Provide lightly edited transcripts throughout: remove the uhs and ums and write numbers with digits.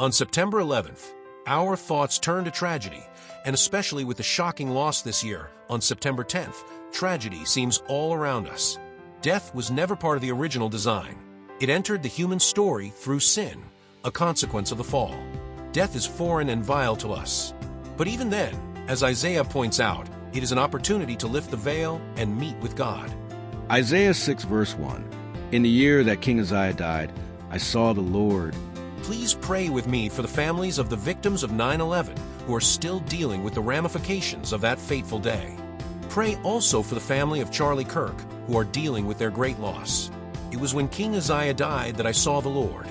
On September 11th, our thoughts turn to tragedy, and especially with the shocking loss this year, on September 10th, tragedy seems all around us. Death was never part of the original design. It entered the human story through sin, a consequence of the fall. Death is foreign and vile to us. But even then, as Isaiah points out, it is an opportunity to lift the veil and meet with God. Isaiah 6 verse 1. In the year that King Uzziah died, I saw the Lord. Please pray with me for the families of the victims of 9/11 who are still dealing with the ramifications of that fateful day. Pray also for the family of Charlie Kirk, who are dealing with their great loss. It was when King Uzziah died that I saw the Lord.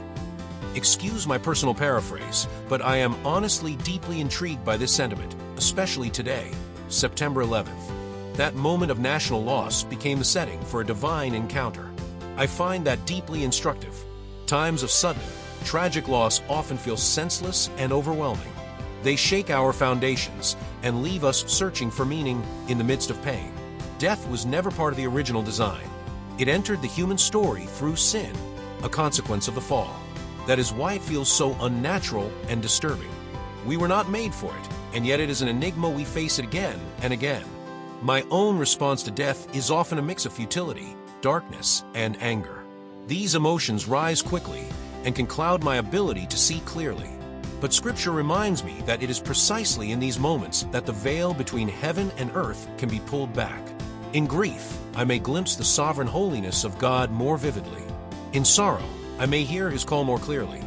Excuse my personal paraphrase, but I am honestly deeply intrigued by this sentiment, especially today, September 11th. That moment of national loss became the setting for a divine encounter. I find that deeply instructive. Times of sudden, tragic loss often feel senseless and overwhelming. They shake our foundations and leave us searching for meaning in the midst of pain. Death was never part of the original design. It entered the human story through sin, a consequence of the fall. That is why it feels so unnatural and disturbing. We were not made for it, and yet it is an enigma we face it again and again. My own response to death is often a mix of futility, darkness, and anger. These emotions rise quickly and can cloud my ability to see clearly. But Scripture reminds me that it is precisely in these moments that the veil between heaven and earth can be pulled back. In grief, I may glimpse the sovereign holiness of God more vividly. In sorrow, I may hear His call more clearly.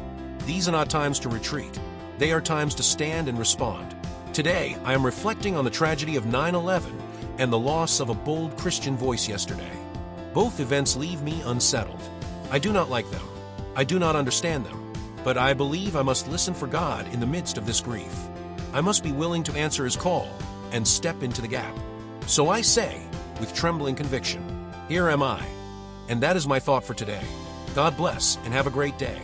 These are not times to retreat. They are times to stand and respond. Today, I am reflecting on the tragedy of 9/11 and the loss of a bold Christian voice yesterday. Both events leave me unsettled. I do not like them. I do not understand them. But I believe I must listen for God in the midst of this grief. I must be willing to answer His call and step into the gap. So I say, with trembling conviction, here am I. And that is my thought for today. God bless and have a great day.